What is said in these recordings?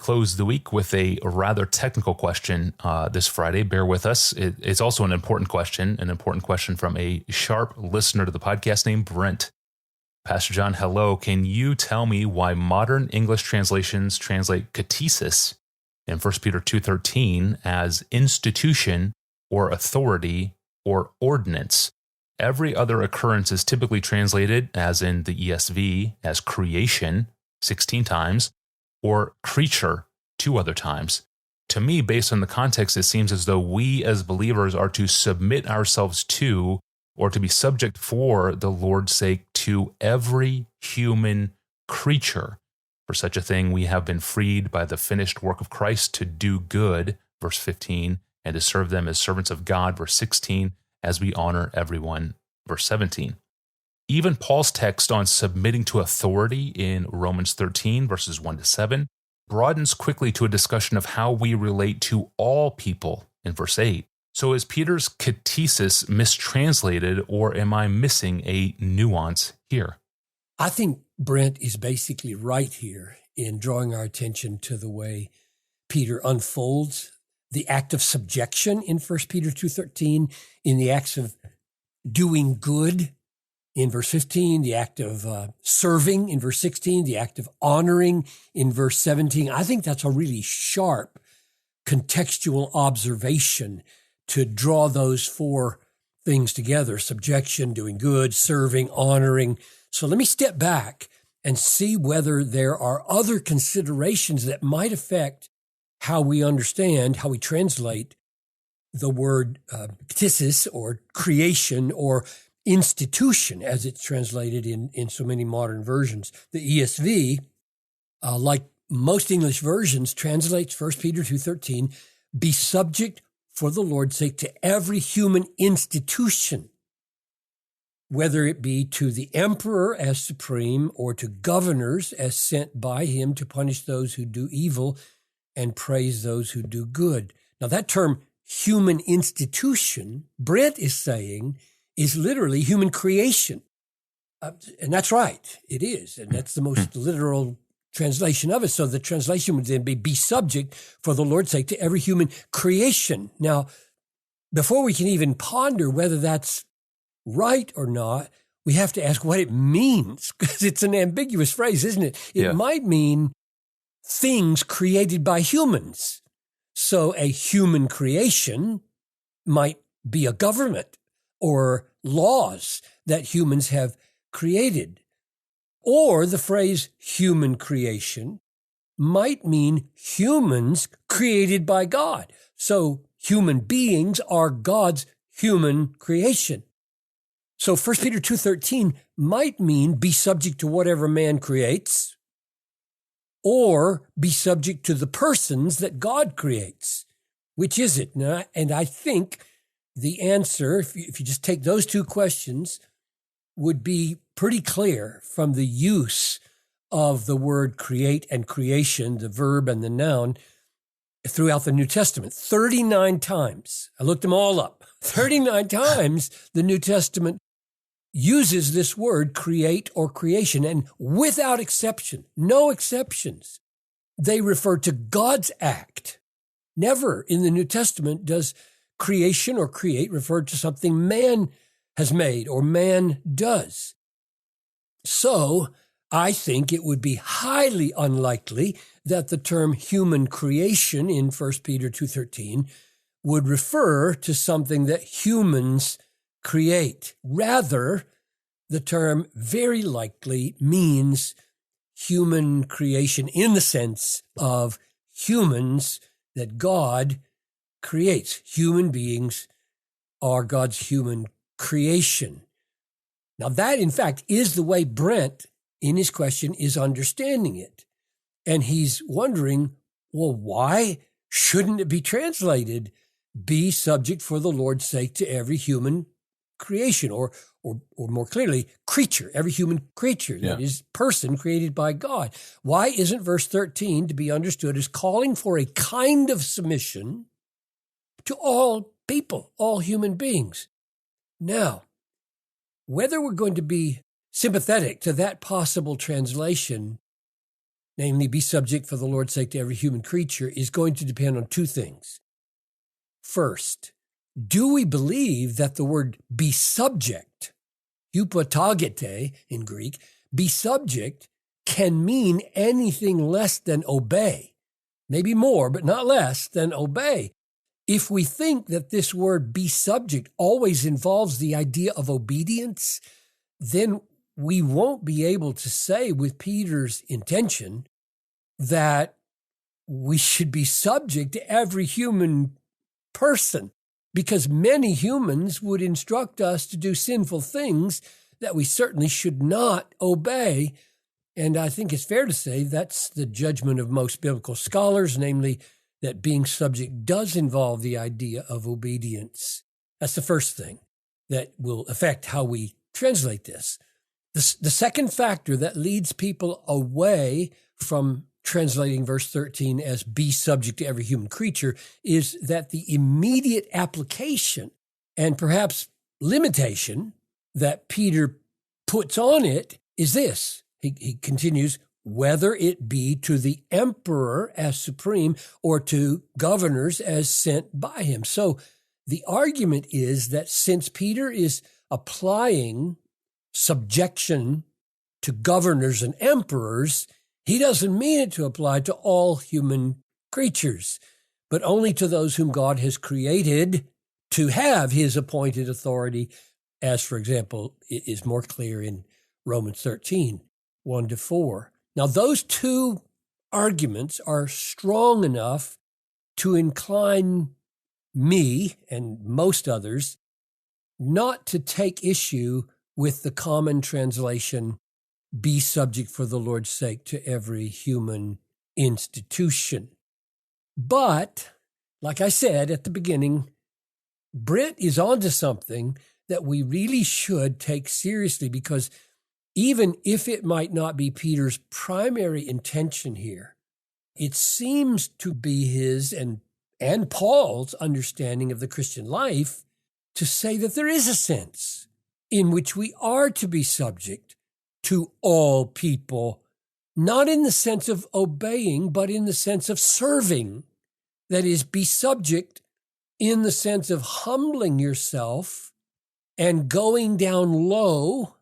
close the week with a rather technical question this Friday. Bear with us. It's also an important question from a sharp listener to the podcast named Brent. Pastor John, hello. Can you tell me why modern English translations translate catesis in 1 Peter 2:13 as institution or authority or ordinance? Every other occurrence is typically translated, as in the ESV, as creation 16 times, or creature 2 other times. To me, based on the context, it seems as though we as believers are to submit ourselves to, or to be subject for the Lord's sake, to every human creature. For such a thing, we have been freed by the finished work of Christ to do good, verse 15, and to serve them as servants of God, verse 16, as we honor everyone, verse 17. Even Paul's text on submitting to authority in Romans 13, verses 1-7, broadens quickly to a discussion of how we relate to all people in verse 8. So is Peter's catesis mistranslated, or am I missing a nuance here? I think Brent is basically right here in drawing our attention to the way Peter unfolds the act of subjection in 1 Peter 2:13, in the acts of doing good in verse 15, the act of serving in verse 16, the act of honoring in verse 17. I think that's a really sharp contextual observation to draw those 4 things together: subjection, doing good, serving, honoring. So let me step back and see whether there are other considerations that might affect how we understand, how we translate the word catesis, or creation, or institution, as it's translated in so many modern versions. The ESV, like most English versions, translates 1 Peter 2:13, be subject for the Lord's sake to every human institution, whether it be to the emperor as supreme, or to governors as sent by him to punish those who do evil and praise those who do good. Now that term, human institution, Brent is saying, is literally human creation. And that's right, it is. And that's the most literal translation of it. So the translation would then be subject for the Lord's sake to every human creation. Now, before we can even ponder whether that's right or not, we have to ask what it means, because it's an ambiguous phrase, isn't it? It might mean things created by humans. So a human creation might be a government or laws that humans have created. Or the phrase human creation might mean humans created by God. So human beings are God's human creation. So 1 Peter 2:13 might mean be subject to whatever man creates, or be subject to the persons that God creates. Which is it? And I think the answer, if you just take those 2 questions, would be pretty clear from the use of the word create and creation, the verb and the noun, throughout the New Testament. 39 times. I looked them all up. 39 times the New Testament uses this word create or creation, and without exception, no exceptions, they refer to God's act. Never in the New Testament does creation or create refer to something man has made or man does. So I think it would be highly unlikely that the term human creation in 1 Peter 2:13 would refer to something that humans create. Rather, the term very likely means human creation in the sense of humans that God creates. Human beings are God's human creation. Now that, in fact, is the way Brent, in his question, is understanding it. And he's wondering, well, why shouldn't it be translated, be subject for the Lord's sake to every human creation, or more clearly, creature, every human creature, that is, person created by God? Why isn't verse 13 to be understood as calling for a kind of submission to all people, all human beings? Now, whether we're going to be sympathetic to that possible translation namely be subject for the Lord's sake to every human creature, is going to depend on two things. First, do we believe that the word be subject, hypotagete in Greek, be subject, can mean anything less than obey? Maybe more, but not less than obey. If we think that this word be subject always involves the idea of obedience, then we won't be able to say with Peter's intention that we should be subject to every human person, because many humans would instruct us to do sinful things that we certainly should not obey. And I think it's fair to say that's the judgment of most biblical scholars, namely that being subject does involve the idea of obedience. That's the first thing that will affect how we translate this. The second factor that leads people away from translating verse 13 as be subject to every human creature is that the immediate application and perhaps limitation that Peter puts on it is this. He continues, whether it be to the emperor as supreme or to governors as sent by him. So the argument is that since Peter is applying subjection to governors and emperors, he doesn't mean it to apply to all human creatures, but only to those whom God has created to have his appointed authority, as, for example, it is more clear in Romans 13, 1-4. Now, those two arguments are strong enough to incline me and most others not to take issue with the common translation, be subject for the Lord's sake to every human institution. But, like I said at the beginning, Brent is onto something that we really should take seriously, because even if it might not be Peter's primary intention here, it seems to be his and Paul's understanding of the Christian life to say that there is a sense in which we are to be subject to all people, not in the sense of obeying, but in the sense of serving. That is, be subject in the sense of humbling yourself and going down low,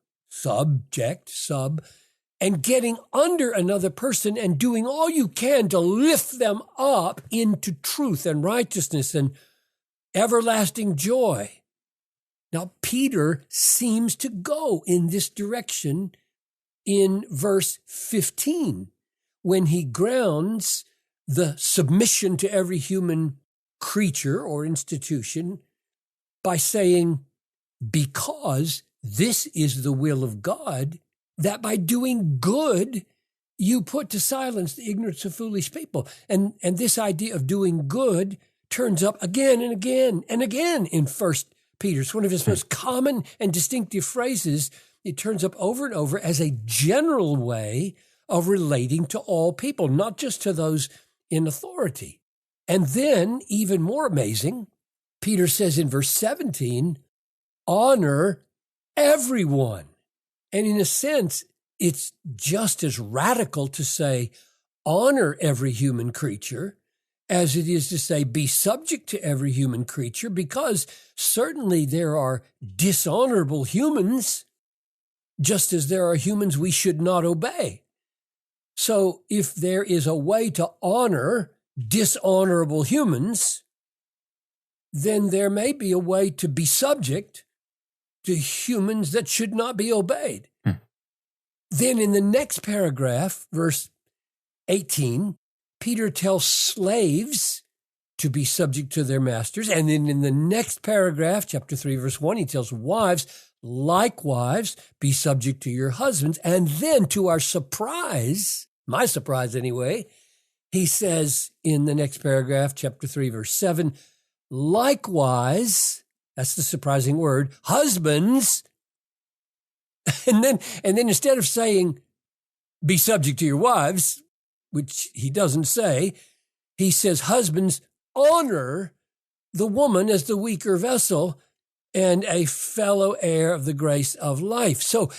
and getting under another person and doing all you can to lift them up into truth and righteousness and everlasting joy. Now, Peter seems to go in this direction in verse 15, when he grounds the submission to every human creature or institution by saying, because this is the will of God, that by doing good, you put to silence the ignorance of foolish people. And this idea of doing good turns up again and again and again in 1 Peter. It's one of his most common and distinctive phrases. It turns up over and over as a general way of relating to all people, not just to those in authority. And then, even more amazing, Peter says in verse 17, honor everyone. And in a sense, it's just as radical to say, honor every human creature, as it is to say, be subject to every human creature, because certainly there are dishonorable humans, just as there are humans we should not obey. So if there is a way to honor dishonorable humans, then there may be a way to be subject to humans that should not be obeyed. Then in the next paragraph, verse 18, Peter tells slaves to be subject to their masters. And then in the next paragraph, chapter 3, verse 1, he tells wives, likewise, be subject to your husbands. And then to our surprise, my surprise anyway, he says in the next paragraph, chapter 3, verse 7, likewise, that's the surprising word, husbands. And then instead of saying, be subject to your wives, which he doesn't say, he says, husbands, honor the woman as the weaker vessel and a fellow heir of the grace of life. So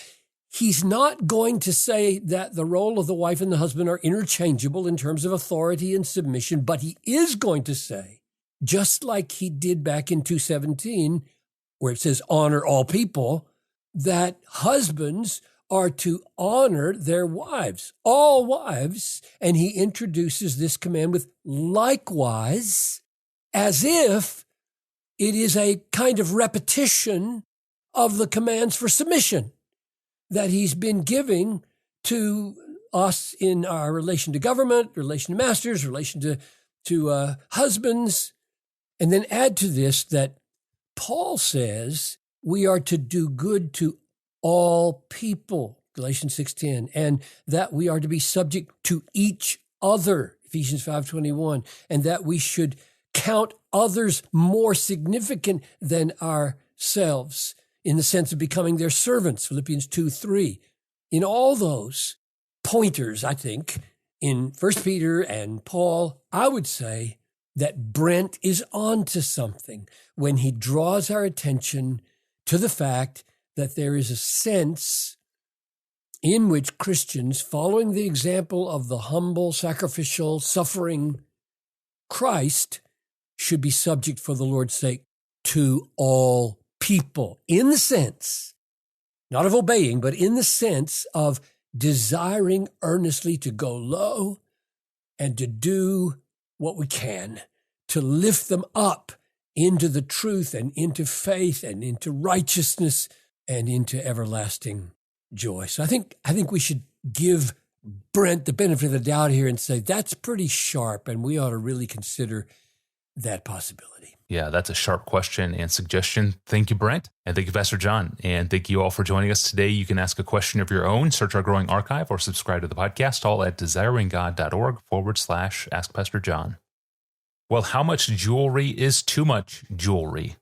he's not going to say that the role of the wife and the husband are interchangeable in terms of authority and submission, but he is going to say, just like he did back in 2:17, where it says honor all people, that husbands are to honor their wives, all wives. And he introduces this command with likewise, as if it is a kind of repetition of the commands for submission that he's been giving to us in our relation to government, relation to masters, relation to husbands. And then add to this that Paul says we are to do good to all people, Galatians 6:10, and that we are to be subject to each other, Ephesians 5:21, and that we should count others more significant than ourselves in the sense of becoming their servants, Philippians 2:3. In all those pointers, I think, in 1 Peter and Paul, I would say that Brent is onto something when he draws our attention to the fact that there is a sense in which Christians, following the example of the humble, sacrificial, suffering Christ, should be subject for the Lord's sake to all people, in the sense, not of obeying, but in the sense of desiring earnestly to go low and to do what we can to lift them up into the truth and into faith and into righteousness and into everlasting joy. So I think we should give Brent the benefit of the doubt here and say that's pretty sharp, and we ought to really consider that possibility. Yeah, that's a sharp question and suggestion. Thank you, Brent. And thank you, Pastor John. And thank you all for joining us today. You can ask a question of your own, search our growing archive, or subscribe to the podcast, all at desiringgod.org/Ask Pastor John. Well, how much jewelry is too much jewelry?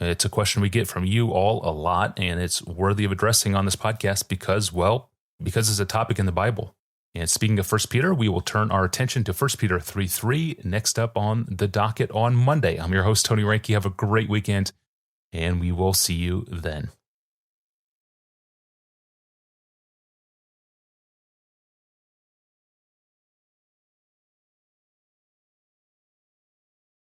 It's a question we get from you all a lot, and it's worthy of addressing on this podcast because it's a topic in the Bible. And speaking of 1 Peter, we will turn our attention to 1 Peter 3:3 next up on the docket on Monday. I'm your host, Tony Reinke. Have a great weekend, and we will see you then.